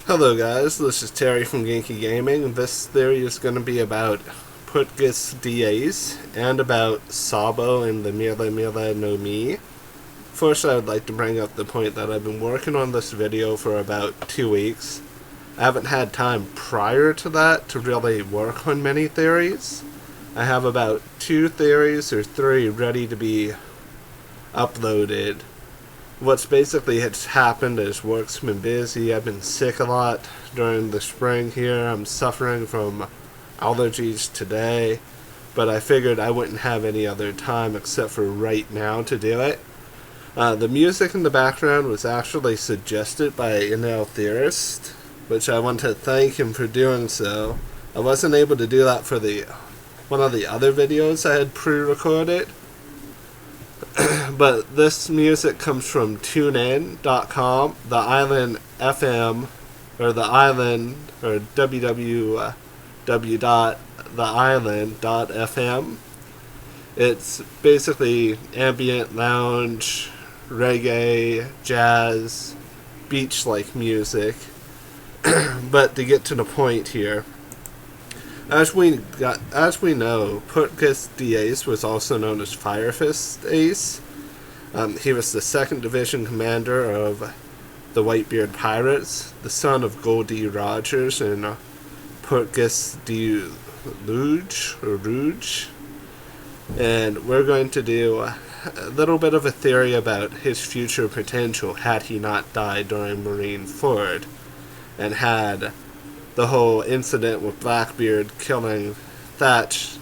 Hello guys, this is Terry from Genki Gaming. This theory is going to be about Putgis DAs and about Sabo and the Mera Mera no Mi. First, I would like to bring up the point that I've been working on this video for about 2 weeks. I haven't had time prior to that to really work on many theories. I have about 2 theories or 3 ready to be uploaded. What's basically has happened is work's been busy. I've been sick a lot during the spring here. I'm suffering from allergies today, but I figured I wouldn't have any other time except for right now to do it. The music in the background was actually suggested by NL Theorist, which I want to thank him for doing so. I wasn't able to do that for one of the other videos I had pre-recorded. But this music comes from TuneIn.com, the Island FM, or the Island, or www.theisland.fm. It's basically ambient lounge, reggae, jazz, beach-like music. But to get to the point here, as we know, Putgis the Ace was also known as Firefist Ace. He was the 2nd Division commander of the Whitebeard Pirates, the son of Goldie Rogers and Putgis de Rouge. And we're going to do a little bit of a theory about his future potential had he not died during Marineford, and had the whole incident with Blackbeard killing Thatch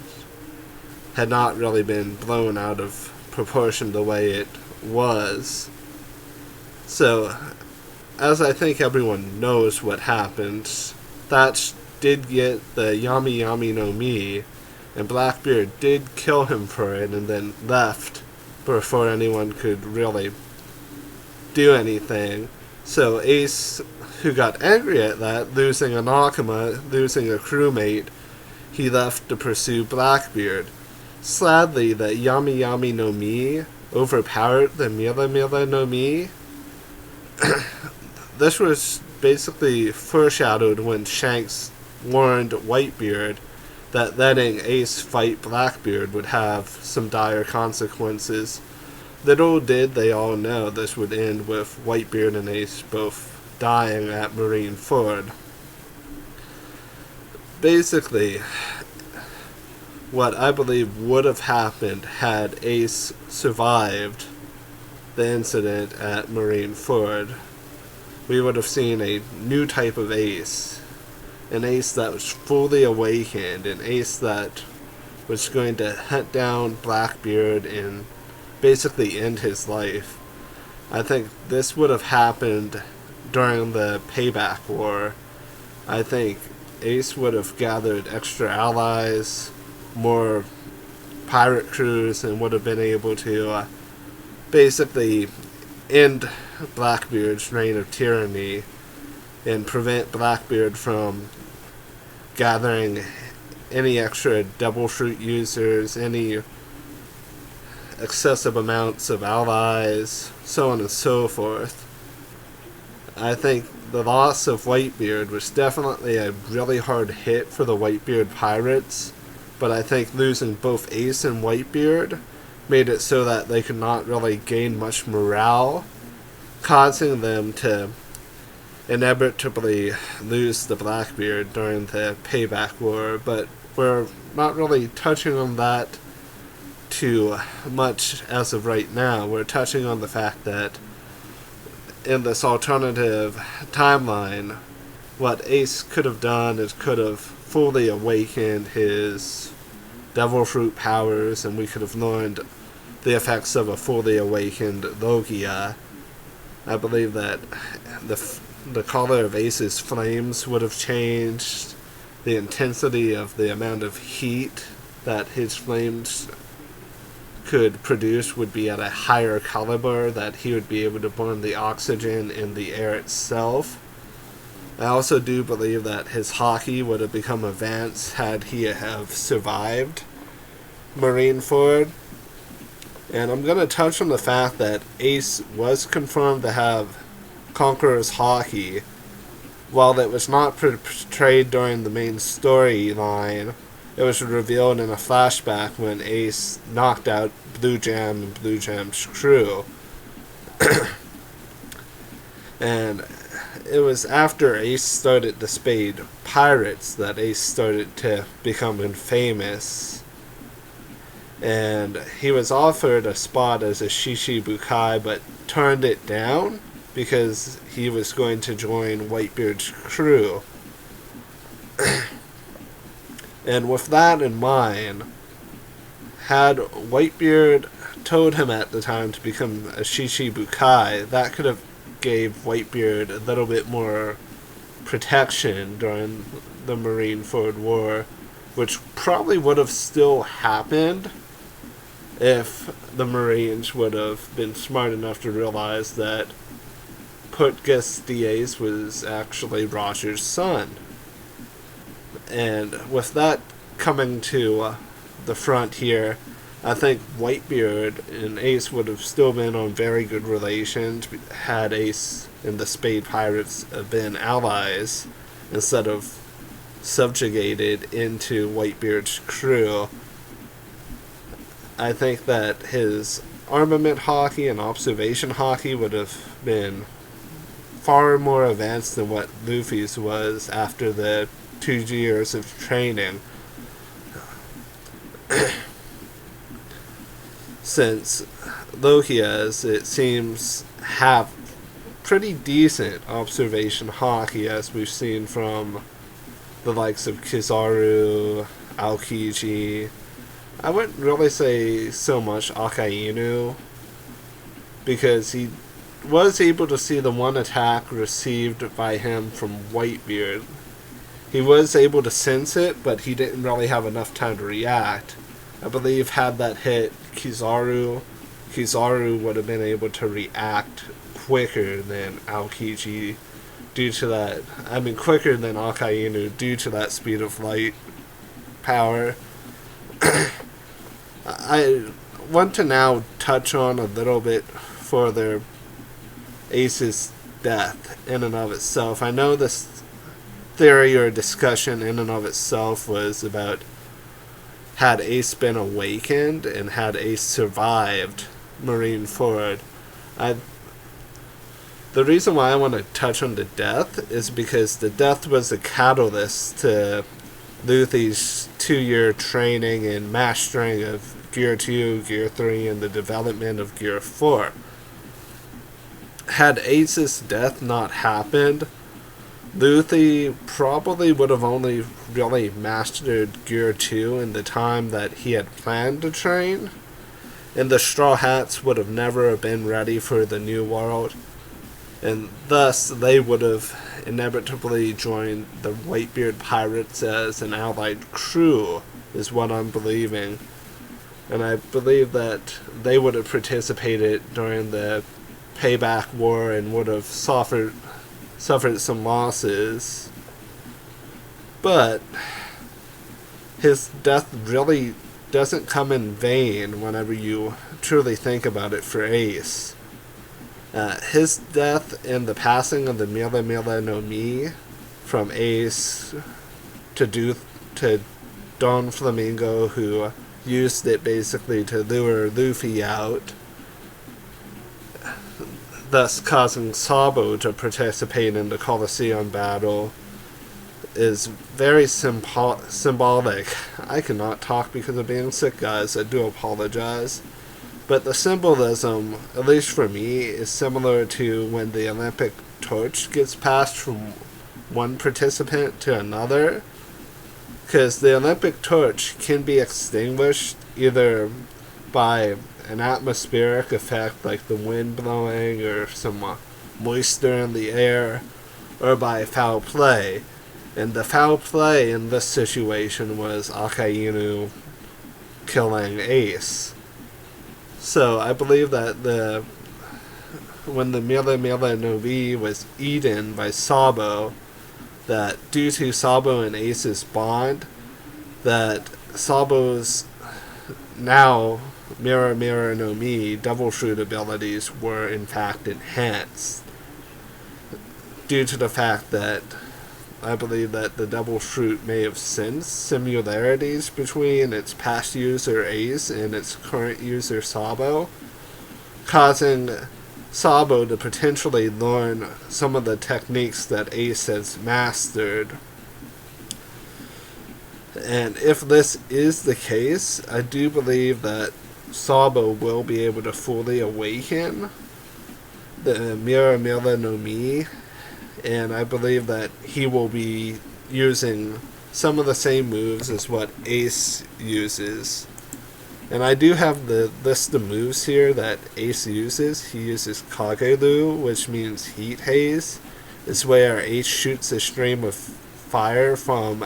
had not really been blown out of proportion the way it was. So, as I think everyone knows what happened, Thatch did get the Yami Yami no Mi, and Blackbeard did kill him for it and then left before anyone could really do anything. So Ace, who got angry at that, losing a Nakama, losing a crewmate, he left to pursue Blackbeard. Sadly, the Yami Yami no Mi overpowered the Mera Mera no Mi. This was basically foreshadowed when Shanks warned Whitebeard that letting Ace fight Blackbeard would have some dire consequences. Little did they all know this would end with Whitebeard and Ace both dying at Marineford. Basically, what I believe would have happened had Ace survived the incident at Marineford, we would have seen a new type of Ace. An Ace that was fully awakened, an Ace that was going to hunt down Blackbeard and basically end his life. I think this would have happened during the Payback War. I think Ace would have gathered extra allies, more pirate crews, and would have been able to basically end Blackbeard's reign of tyranny and prevent Blackbeard from gathering any extra Devil Fruit users, any excessive amounts of allies, so on and so forth. I think the loss of Whitebeard was definitely a really hard hit for the Whitebeard pirates, but I think losing both Ace and Whitebeard made it so that they could not really gain much morale, causing them to inevitably lose the Blackbeard during the Payback War. But we're not really touching on that too much as of right now. We're touching on the fact that in this alternative timeline, what Ace could have done is could have fully awakened his Devil Fruit powers, and we could have learned the effects of a fully awakened Logia. I believe that the color of Ace's flames would have changed. The intensity of the amount of heat that his flames could produce would be at a higher caliber, that he would be able to burn the oxygen in the air itself. I also do believe that his hockey would have become advanced had he have survived Marineford. And I'm going to touch on the fact that Ace was confirmed to have Conqueror's Hockey, while it was not portrayed during the main storyline, it was revealed in a flashback when Ace knocked out Blue Jam and Blue Jam's crew. And it was after Ace started to spade pirates that Ace started to become famous. And he was offered a spot as a Shishibukai, but turned it down because he was going to join Whitebeard's crew. And with that in mind, had Whitebeard told him at the time to become a Shishibukai, that could have gave Whitebeard a little bit more protection during the Marineford War, which probably would have still happened if the Marines would have been smart enough to realize that Portgas Diaz was actually Roger's son. And with that coming to the front here, I think Whitebeard and Ace would have still been on very good relations had Ace and the Spade Pirates been allies instead of subjugated into Whitebeard's crew. I think that his armament hockey and observation hockey would have been far more advanced than what Luffy's was after the 2 years of training. Since Lohias, it seems, have pretty decent observation hockey, as we've seen from the likes of Kizaru, Aokiji. I wouldn't really say so much Akainu, because he was able to see the one attack received by him from Whitebeard. He was able to sense it, but he didn't really have enough time to react. I believe had that hit Kizaru would have been able to react quicker than Aokiji due to that. I mean, quicker than Akainu due to that speed of light power. I want to now touch on a little bit further Ace's death in and of itself. I know this theory or discussion in and of itself was about had Ace been awakened and had Ace survived Marineford. The reason why I want to touch on the death is because the death was a catalyst to Luffy's 2-year training and mastering of Gear 2, Gear 3, and the development of Gear 4. Had Ace's death not happened, Luffy probably would have only really mastered Gear 2 in the time that he had planned to train, and the Straw Hats would have never been ready for the New World, and thus they would have inevitably joined the Whitebeard Pirates as an allied crew, is what I'm believing. And I believe that they would have participated during the Payback War and would have suffered some losses. But his death really doesn't come in vain whenever you truly think about it for Ace. His death and the passing of the Mera Mera no Mi from Ace to Don Flamingo, who used it basically to lure Luffy out, thus causing Sabo to participate in the Colosseum battle, is very symbolic. I cannot talk because of being sick, guys. I do apologize. But the symbolism, at least for me, is similar to when the Olympic torch gets passed from one participant to another. Because the Olympic torch can be extinguished either by an atmospheric effect like the wind blowing or some moisture in the air, or by foul play. And the foul play in this situation was Akainu killing Ace. So I believe that when the Mera Mera no Mi was eaten by Sabo, that due to Sabo and Ace's bond, that Sabo's now Mera Mera no Mi Devil Fruit abilities were in fact enhanced. due to the fact that I believe that the Devil Fruit may have sensed similarities between its past user Ace and its current user Sabo, causing Sabo to potentially learn some of the techniques that Ace has mastered. And if this is the case, I do believe that Sabo will be able to fully awaken the Mera Mera no Mi, and I believe that he will be using some of the same moves as what Ace uses. And I do have the list of moves here that Ace uses. He uses Kagelu, which means heat haze. It's where Ace shoots a stream of fire from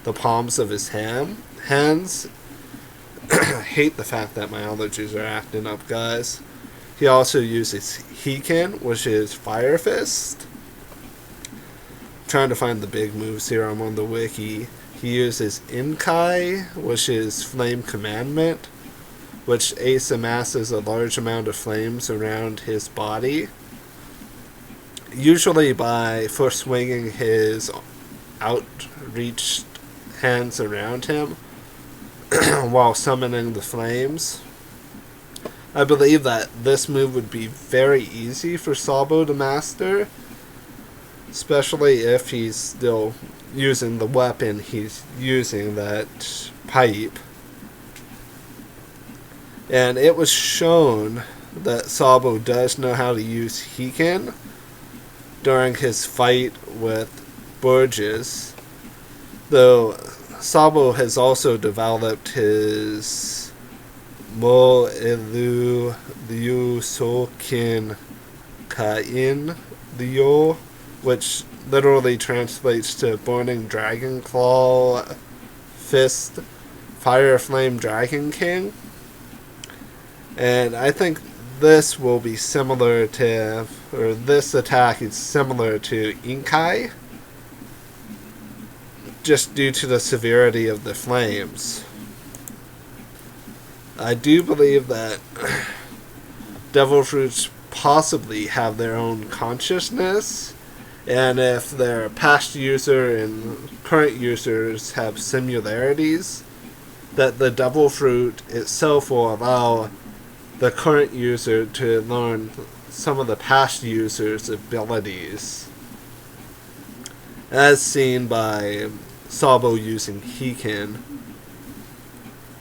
the palms of his hands. I hate the fact that my allergies are acting up, guys. He also uses Hiken, which is Fire Fist. I'm trying to find the big moves here. I'm on the wiki. He uses Inkai, which is Flame Commandment, which Ace amasses a large amount of flames around his body, usually by first swinging his outreached hands around him while summoning the flames. I believe that this move would be very easy for Sabo to master, especially if he's still using the weapon he's using, that pipe. And it was shown that Sabo does know how to use Hiken during his fight with Burgess, though Sabo has also developed his Mo Elu Liu Sokin Kain Liu, which literally translates to Burning Dragon Claw Fist Fire Flame Dragon King. And I think this will be similar to, or this attack is similar to Inkai, just due to the severity of the flames. I do believe that Devil Fruits possibly have their own consciousness, and if their past user and current users have similarities, that the Devil Fruit itself will allow the current user to learn some of the past user's abilities, as seen by Sabo using Hiken.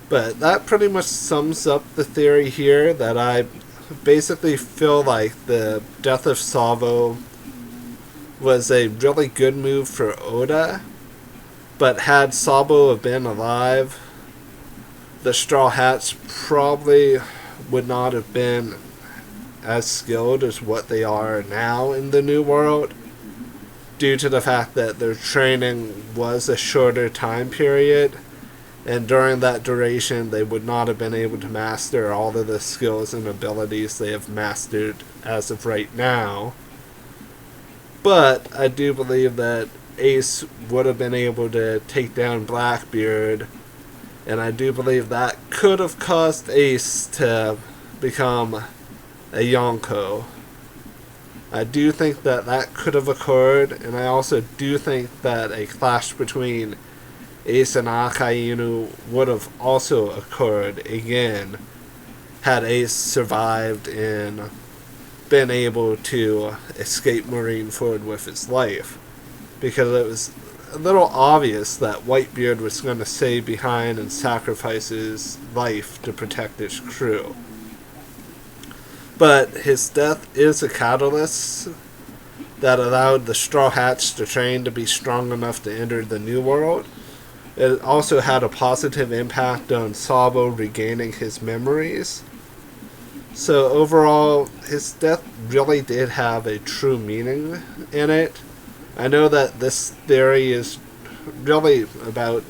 But that pretty much sums up the theory here, that I basically feel like the death of Sabo was a really good move for Oda, but had Sabo have been alive, the Straw Hats probably would not have been as skilled as what they are now in the New World, due to the fact that their training was a shorter time period, and during that duration they would not have been able to master all of the skills and abilities they have mastered as of right now. But I do believe that Ace would have been able to take down Blackbeard, and I do believe that could have caused Ace to become a Yonko. I do think that that could have occurred, and I also do think that a clash between Ace and Akainu would have also occurred again, had Ace survived and been able to escape Marineford with his life, because it was a little obvious that Whitebeard was going to stay behind and sacrifice his life to protect his crew. But his death is a catalyst that allowed the Straw Hats to train to be strong enough to enter the New World. It also had a positive impact on Sabo regaining his memories. So overall, his death really did have a true meaning in it. I know that this theory is really about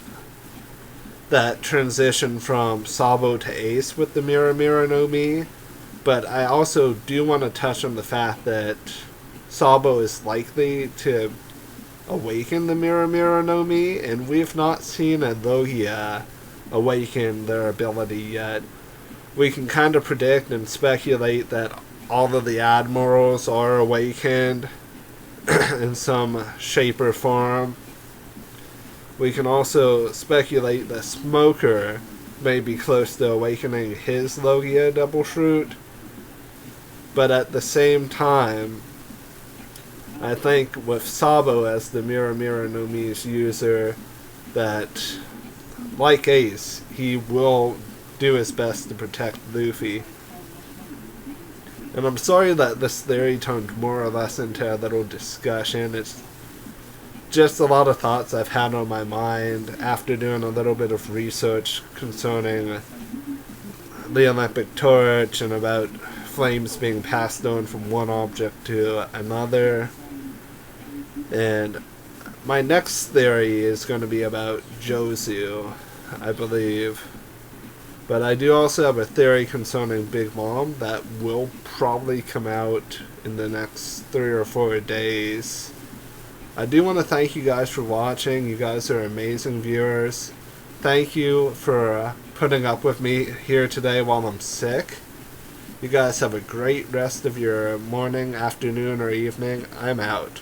that transition from Sabo to Ace with the Mera Mera no Mi, but I also do want to touch on the fact that Sabo is likely to awaken the Mera Mera no Mi, and we've not seen a Logia awaken their ability yet. We can kind of predict and speculate that all of the admirals are awakened, in some shape or form. We can also speculate that Smoker may be close to awakening his Logia double fruit. But at the same time, I think with Sabo as the Mera Mera no Mi's user, that, like Ace, he will do his best to protect Luffy. And I'm sorry that this theory turned more or less into a little discussion. It's just a lot of thoughts I've had on my mind after doing a little bit of research concerning the Olympic torch and about flames being passed on from one object to another. And my next theory is going to be about Jozu, I believe. But I do also have a theory concerning Big Mom that will probably come out in the next 3 or 4 days. I do want to thank you guys for watching. You guys are amazing viewers. Thank you for putting up with me here today while I'm sick. You guys have a great rest of your morning, afternoon, or evening. I'm out.